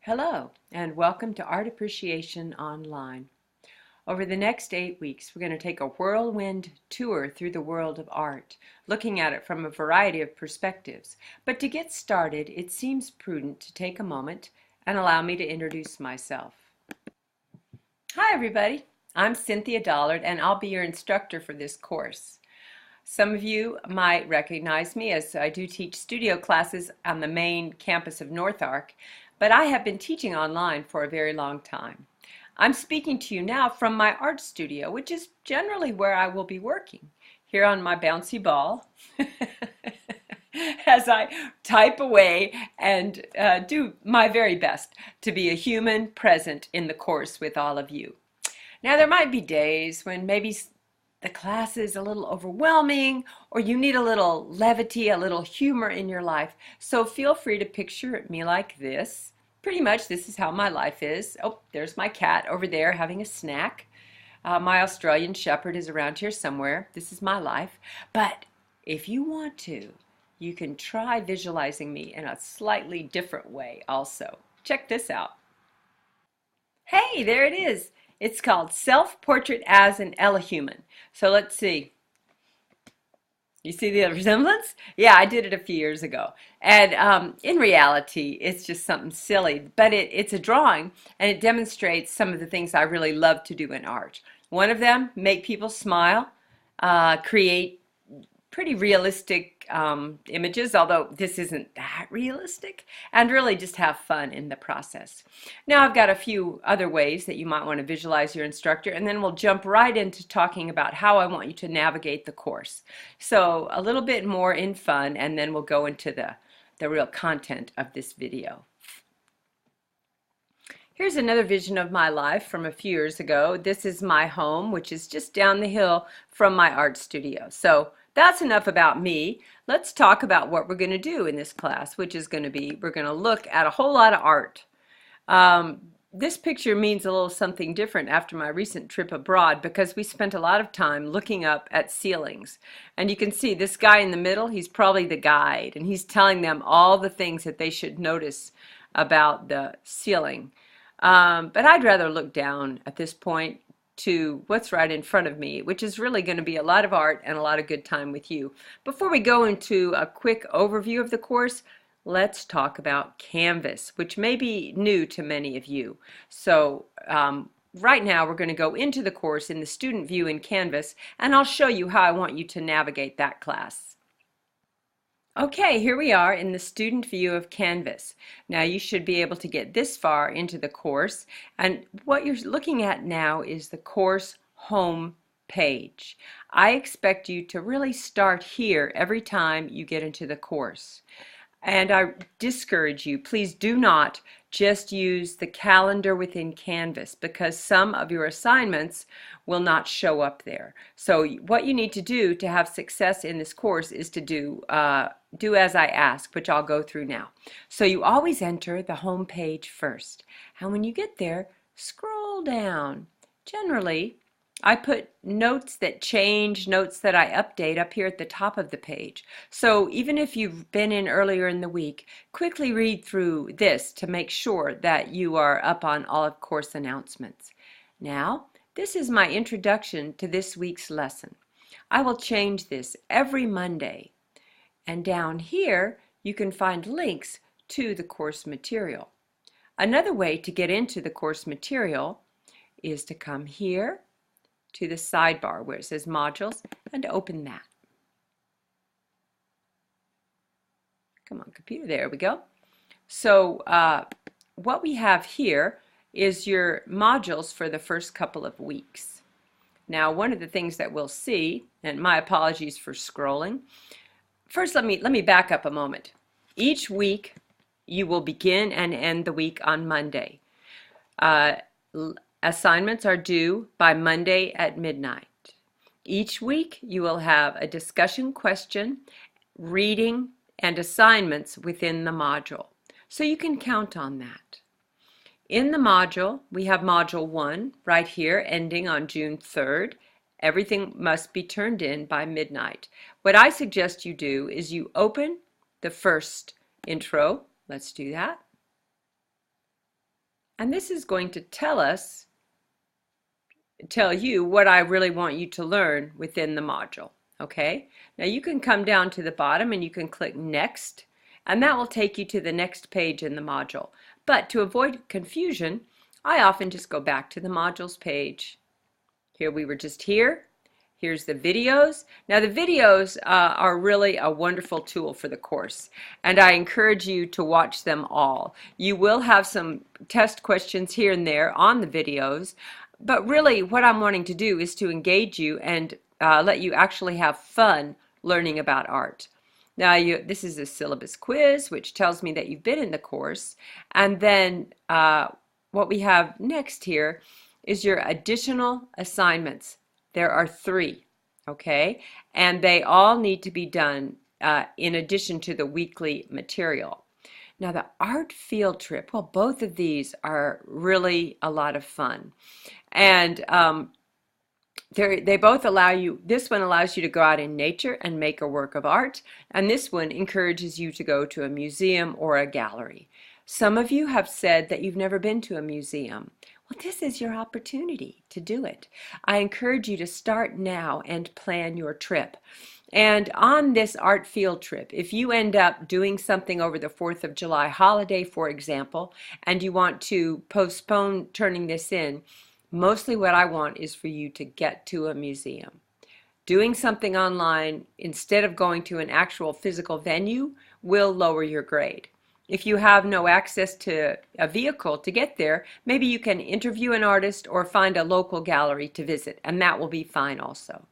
Hello, and welcome to Art Appreciation Online. Over the next 8 weeks, we're going to take a whirlwind tour through the world of art, looking at it from a variety of perspectives. But to get started, it seems prudent to take a moment and allow me to introduce myself. Hi, everybody. I'm Cynthia Dollard, and I'll be your instructor for this course. Some of you might recognize me as I do teach studio classes on the main campus of North Ark, but I have been teaching online for a very long time. I'm speaking to you now from my art studio, which is generally where I will be working, here on my bouncy ball, as I type away and do my very best to be a human present in the course with all of you. Now, there might be days when maybe the class is a little overwhelming, or you need a little levity, a little humor in your life. So feel free to picture me like this. Pretty much this is how my life is. Oh, there's my cat over there having a snack. My Australian Shepherd is around here somewhere. This is my life. But if you want to, you can try visualizing me in a slightly different way also. Check this out. Hey, there it is. It's called Self-Portrait as an Elehuman. So let's see. You see the resemblance? Yeah, I did it a few years ago. And in reality, it's just something silly. But it's a drawing, and it demonstrates some of the things I really love to do in art. One of them, make people smile, create pretty realistic images, although this isn't that realistic, and really just have fun in the process. Now I've got a few other ways that you might want to visualize your instructor, and then we'll jump right into talking about how I want you to navigate the course. So a little bit more in fun, and then we'll go into the real content of this video. Here's another vision of my life from a few years ago. This is my home, which is just down the hill from my art studio. So that's enough about me. Let's talk about what we're going to do in this class, which is going to be, we're going to look at a whole lot of art. This picture means a little something different after my recent trip abroad, because we spent a lot of time looking up at ceilings. And you can see this guy in the middle, he's probably the guide, and he's telling them all the things that they should notice about the ceiling. But I'd rather look down at this point to what's right in front of me, which is really going to be a lot of art and a lot of good time with you. Before we go into a quick overview of the course, let's talk about Canvas, which may be new to many of you. So right now we're going to go into the course in the student view in Canvas, and I'll show you how I want you to navigate that class. Okay, here we are in the student view of Canvas. Now you should be able to get this far into the course, and what you're looking at now is the course home page. I expect you to really start here every time you get into the course. And I discourage you, please do not just use the calendar within Canvas, because some of your assignments will not show up there. So what you need to do to have success in this course is to do as I ask, which I'll go through now. So you always enter the home page first. And when you get there, scroll down. Generally, I put notes that change, notes that I update up here at the top of the page. So even if you've been in earlier in the week, quickly read through this to make sure that you are up on all of course announcements. Now, this is my introduction to this week's lesson. I will change this every Monday. And down here, you can find links to the course material. Another way to get into the course material is to come here to the sidebar where it says modules and open that. Come on, computer, there we go. So what we have here is your modules for the first couple of weeks. Now, one of the things that we'll see, and my apologies for scrolling. First, let me back up a moment. Each week, you will begin and end the week on Monday. Assignments are due by Monday at midnight. Each week, you will have a discussion question, reading, and assignments within the module. So you can count on that. In the module, we have Module 1 right here, ending on June 3rd. Everything must be turned in by midnight. What I suggest you do is you open the first intro. Let's do that. And this is going to tell you what I really want you to learn within the module. Okay, now you can come down to the bottom and you can click Next, and that will take you to the next page in the module. But to avoid confusion, I often just go back to the modules page. Here we were just here. Here's the videos. Now the videos are really a wonderful tool for the course, and I encourage you to watch them all. You will have some test questions here and there on the videos, but really what I'm wanting to do is to engage you and let you actually have fun learning about art. Now this is a syllabus quiz, which tells me that you've been in the course, and then what we have next here is your additional assignments. There are 3, okay? And they all need to be done in addition to the weekly material. Now the art field trip, well, both of these are really a lot of fun. And they both allow you, this one allows you to go out in nature and make a work of art, and this one encourages you to go to a museum or a gallery. Some of you have said that you've never been to a museum. Well, this is your opportunity to do it. I encourage you to start now and plan your trip. And on this art field trip, if you end up doing something over the 4th of July holiday, for example, and you want to postpone turning this in, mostly what I want is for you to get to a museum. Doing something online instead of going to an actual physical venue will lower your grade. If you have no access to a vehicle to get there, maybe you can interview an artist or find a local gallery to visit, and that will be fine also.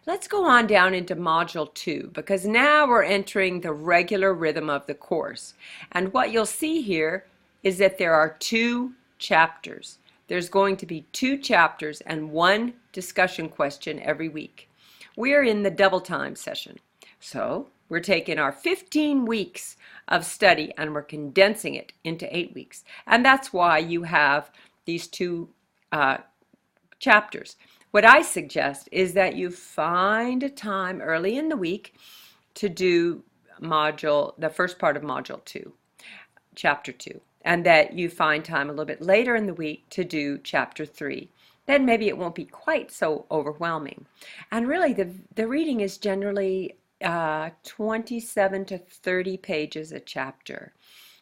Let's go on down into Module 2, because now we're entering the regular rhythm of the course. And what you'll see here is that there are 2 chapters. There's going to be 2 chapters and 1 discussion question every week. We're in the double time session. So we're taking our 15 weeks of study and we're condensing it into 8 weeks. And that's why you have these 2 chapters. What I suggest is that you find a time early in the week to do the first part of Module 2, Chapter 2, and that you find time a little bit later in the week to do Chapter 3. Then maybe it won't be quite so overwhelming. And really the reading is generally 27 to 30 pages a chapter.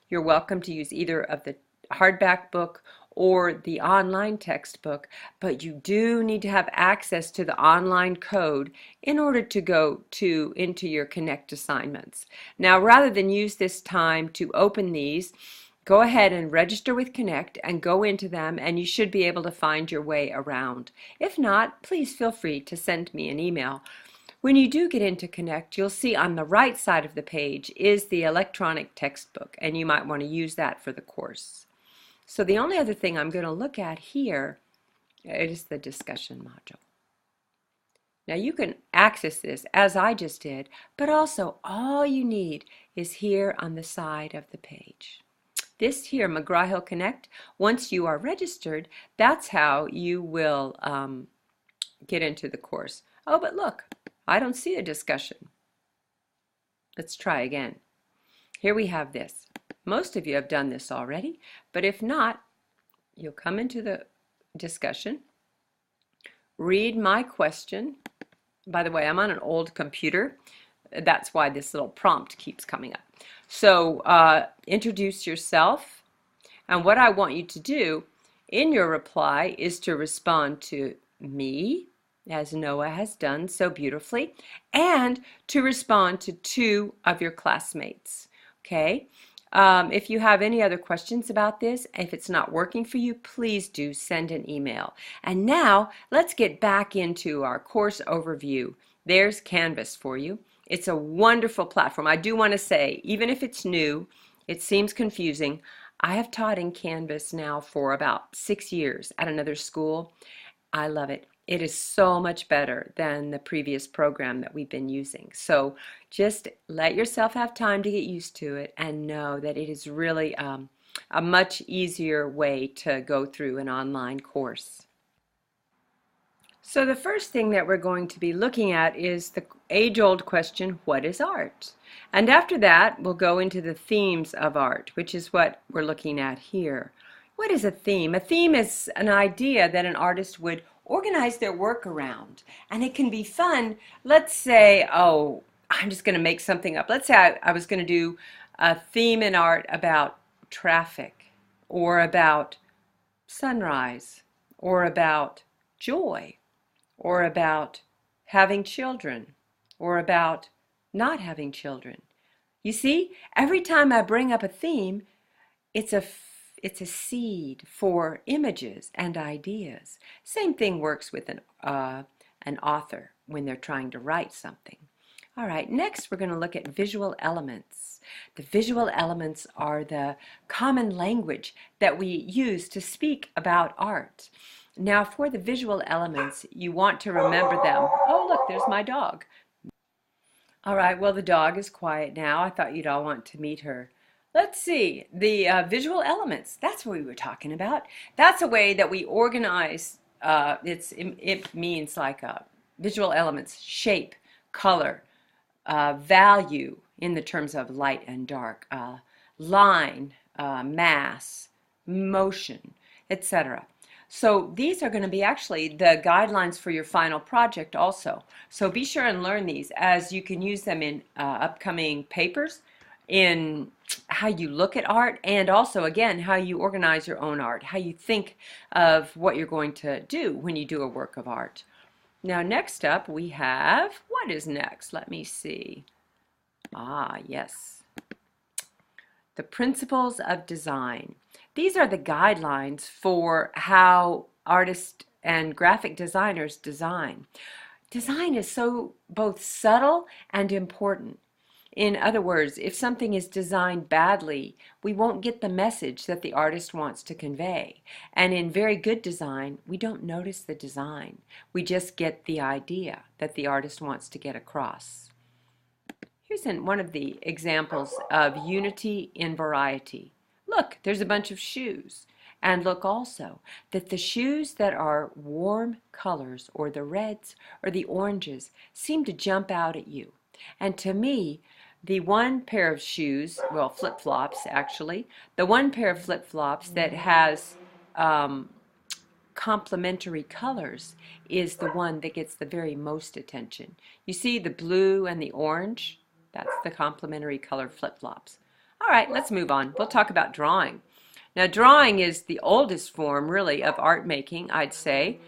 You're welcome to use either of the hardback book or the online textbook, but you do need to have access to the online code in order to go into your Connect assignments. Now, rather than use this time to open these, go ahead and register with Connect and go into them, and you should be able to find your way around. If not, please feel free to send me an email. When you do get into Connect, you'll see on the right side of the page is the electronic textbook, and you might want to use that for the course. So the only other thing I'm going to look at here is the discussion module. Now you can access this as I just did, but also all you need is here on the side of the page. This here, McGraw-Hill Connect, once you are registered, that's how you will get into the course. Oh, but look, I don't see a discussion. Let's try again. Here we have this. Most of you have done this already, but if not, you'll come into the discussion, read my question. By the way, I'm on an old computer. That's why this little prompt keeps coming up. So introduce yourself, and what I want you to do in your reply is to respond to me, as Noah has done so beautifully, and to respond to 2 of your classmates. Okay? If you have any other questions about this, if it's not working for you, please do send an email. And now let's get back into our course overview. There's Canvas for you. It's a wonderful platform. I do want to say, even if it's new, it seems confusing. I have taught in Canvas now for about 6 years at another school. I love it. It is so much better than the previous program that we've been using. So just let yourself have time to get used to it and know that it is really a much easier way to go through an online course. So the first thing that we're going to be looking at is the age-old question, what is art? And after that, we'll go into the themes of art, which is what we're looking at here. What is a theme? A theme is an idea that an artist would organize their work around. And it can be fun. Let's say, oh, I'm just going to make something up. Let's say I was going to do a theme in art about traffic, or about sunrise, or about joy, or about having children, or about not having children. You see, every time I bring up a theme, it's a seed for images and ideas. Same thing works with an author when they're trying to write something. All right, next we're going to look at visual elements. The visual elements are the common language that we use to speak about art. Now, for the visual elements, you want to remember them. Oh, look, there's my dog. All right, well, the dog is quiet now. I thought you'd all want to meet her. Let's see, the visual elements, that's what we were talking about. That's a way that we organize, it means like visual elements, shape, color, value in the terms of light and dark, line, mass, motion, etc. So these are going to be actually the guidelines for your final project also. So be sure and learn these, as you can use them in upcoming papers, in how you look at art, and also, again, how you organize your own art, how you think of what you're going to do when you do a work of art. Now, next up we have, what is next? Let me see. Ah, yes. The principles of design. These are the guidelines for how artists and graphic designers design. Design is so both subtle and important. In other words, if something is designed badly, we won't get the message that the artist wants to convey. And in very good design, we don't notice the design. We just get the idea that the artist wants to get across. Here's one of the examples of unity in variety. Look, there's a bunch of shoes. And look also that the shoes that are warm colors, or the reds or the oranges, seem to jump out at you. And to me, the one pair of shoes, well, flip-flops actually, the one pair of flip-flops that has complementary colors is the one that gets the very most attention. You see the blue and the orange? That's the complementary color flip-flops. All right, let's move on. We'll talk about drawing. Now, drawing is the oldest form, really, of art making, I'd say.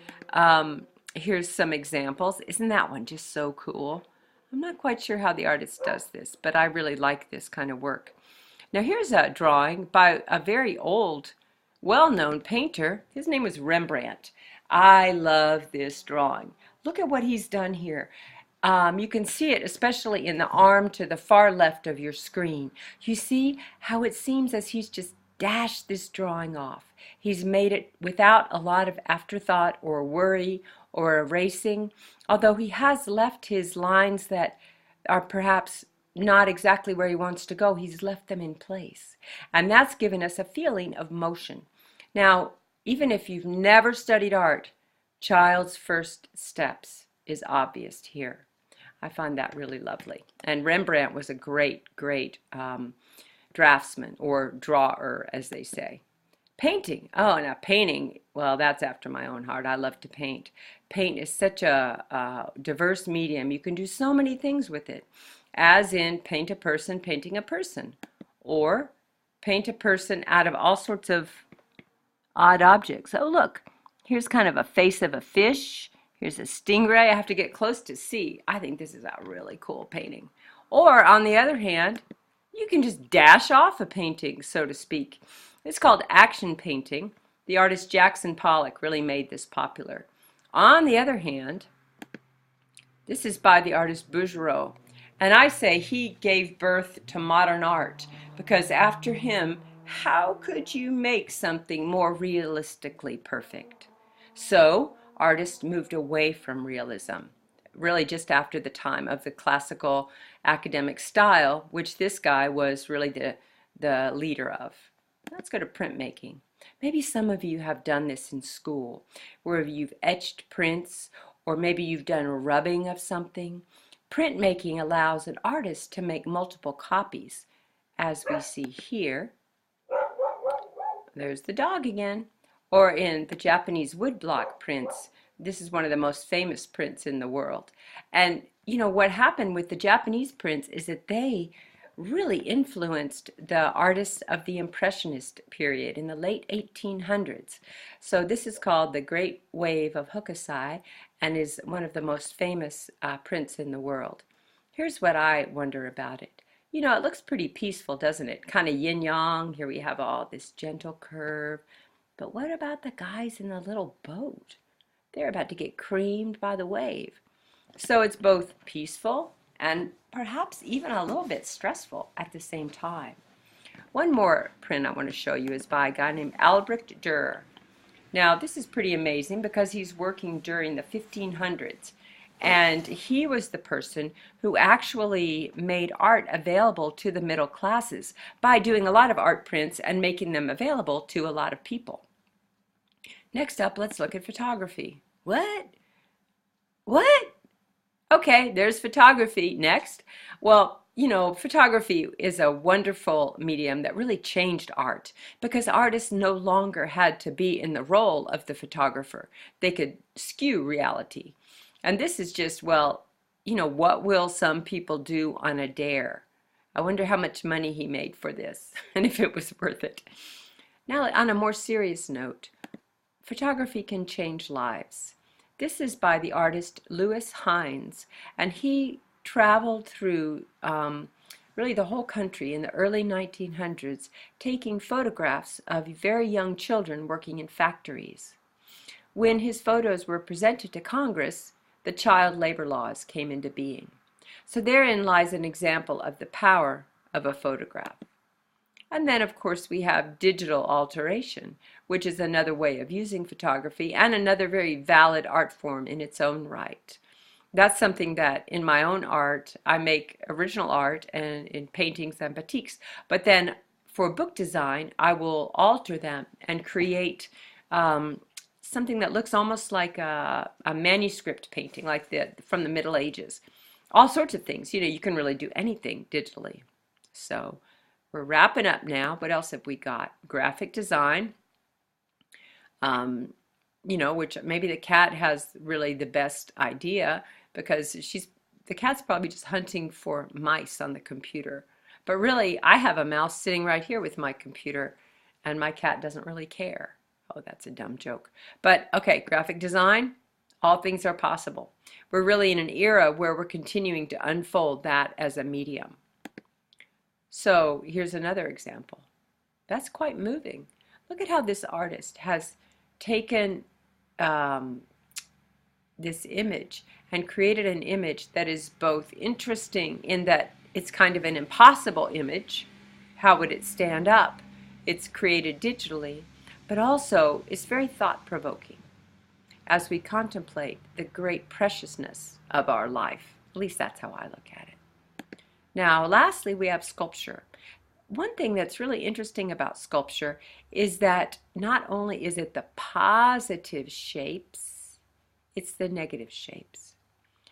Here's some examples. Isn't that one just so cool? I'm not quite sure how the artist does this, but I really like this kind of work. Now, here's a drawing by a very old, well-known painter. His name was Rembrandt. I love this drawing. Look at what he's done here. You can see it especially in the arm to the far left of your screen. You see how it seems as he's just dashed this drawing off. He's made it without a lot of afterthought or worry or erasing, although he has left his lines that are perhaps not exactly where he wants to go. He's left them in place, and that's given us a feeling of motion. Now, even if you've never studied art, child's first steps is obvious here. I find that really lovely. And Rembrandt was a great draftsman, or drawer, as they say. Painting. Oh, now painting, well, that's after my own heart. I love to paint. Paint is such a diverse medium. You can do so many things with it, as in paint a person painting a person, or paint a person out of all sorts of odd objects. Oh, look, here's kind of a face of a fish. Here's a stingray. I have to get close to see. I think this is a really cool painting. Or, on the other hand, you can just dash off a painting, so to speak. It's called action painting. The artist Jackson Pollock really made this popular. On the other hand, this is by the artist Bouguereau. And I say he gave birth to modern art, because after him, how could you make something more realistically perfect? So, artists moved away from realism, really just after the time of the classical academic style, which this guy was really the leader of. Let's go to printmaking. Maybe some of you have done this in school, where you've etched prints, or maybe you've done a rubbing of something. Printmaking allows an artist to make multiple copies, as we see here. There's the dog again. Or in the Japanese woodblock prints, this is one of the most famous prints in the world. And what happened with the Japanese prints is that they really influenced the artists of the Impressionist period in the late 1800s. So this is called the Great Wave of Hokusai and is one of the most famous prints in the world. Here's what I wonder about it. It looks pretty peaceful, doesn't it? Kind of yin-yang. Here we have all this gentle curve. But what about the guys in the little boat? They're about to get creamed by the wave. So it's both peaceful and perhaps even a little bit stressful at the same time. One more print I want to show you is by a guy named Albrecht Durer. Now this is pretty amazing because he's working during the 1500s. And he was the person who actually made art available to the middle classes by doing a lot of art prints and making them available to a lot of people. Next up, let's look at photography. What? What? Okay, there's photography next. Well, photography is a wonderful medium that really changed art because artists no longer had to be in the role of the photographer. They could skew reality. And this is just, well, what will some people do on a dare? I wonder how much money he made for this and if it was worth it. Now, on a more serious note, photography can change lives. This is by the artist Louis Hines, and he traveled through really the whole country in the early 1900s, taking photographs of very young children working in factories. When his photos were presented to Congress, the child labor laws came into being. So therein lies an example of the power of a photograph. And then, of course, we have digital alteration, which is another way of using photography and another very valid art form in its own right. That's something that in my own art, I make original art and in paintings and batiks, but then for book design, I will alter them and create something that looks almost like a manuscript painting, like from the Middle Ages. All sorts of things. You can really do anything digitally. So we're wrapping up now. What else have we got? Graphic design, which maybe the cat has really the best idea because the cat's probably just hunting for mice on the computer. But really, I have a mouse sitting right here with my computer, and my cat doesn't really care. Oh, that's a dumb joke. But okay, graphic design, all things are possible. We're really in an era where we're continuing to unfold that as a medium. So here's another example. That's quite moving. Look at how this artist has taken this image and created an image that is both interesting in that it's kind of an impossible image. How would it stand up? It's created digitally. But also it's very thought-provoking as we contemplate the great preciousness of our life. At least that's how I look at it. Now, lastly, we have sculpture. One thing that's really interesting about sculpture is that not only is it the positive shapes, it's the negative shapes.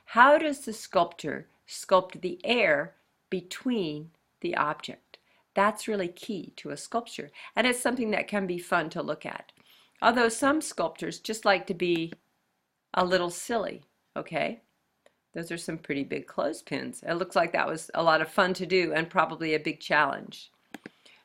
How does the sculptor sculpt the air between the object? That's really key to a sculpture, and it's something that can be fun to look at. Although some sculptors just like to be a little silly, okay? Those are some pretty big clothespins. It looks like that was a lot of fun to do and probably a big challenge.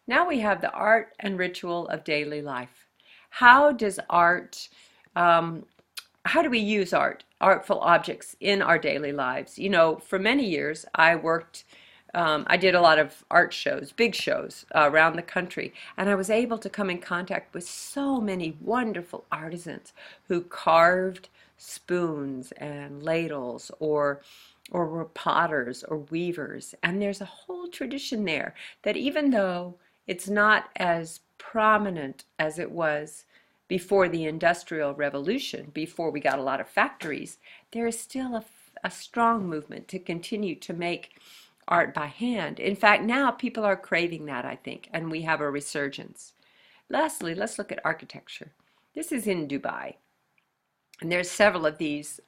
Now we have the art and ritual of daily life. How does art, how do we use artful objects in our daily lives? For many years I did a lot of art shows, big shows around the country, and I was able to come in contact with so many wonderful artisans who carved spoons and ladles or were potters or weavers. And there's a whole tradition there that even though it's not as prominent as it was before the Industrial Revolution, before we got a lot of factories, there is still a strong movement to continue to make art by hand. In fact, now people are craving that, I think, and we have a resurgence. Lastly, let's look at architecture. This is in Dubai, and there's several of these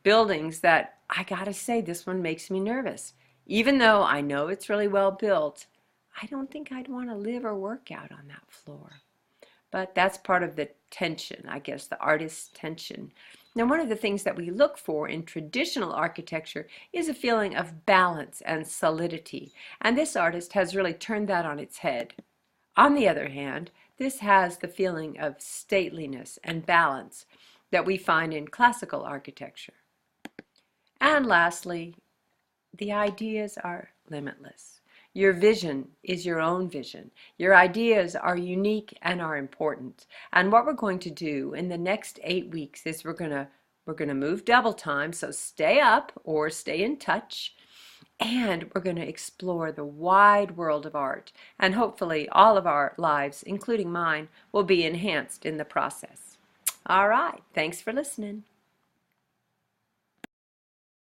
buildings that I gotta say, this one makes me nervous. Even though I know it's really well built, I don't think I'd want to live or work out on that floor. But that's part of the tension, I guess, the artist's tension. Now, one of the things that we look for in traditional architecture is a feeling of balance and solidity, and this artist has really turned that on its head. On the other hand, this has the feeling of stateliness and balance that we find in classical architecture. And lastly, the ideas are limitless. Your vision is your own vision. Your ideas are unique and are important. And what we're going to do in the next 8 weeks is we're going to move double time, so stay up or stay in touch. And we're going to explore the wide world of art. And hopefully all of our lives, including mine, will be enhanced in the process. All right. Thanks for listening.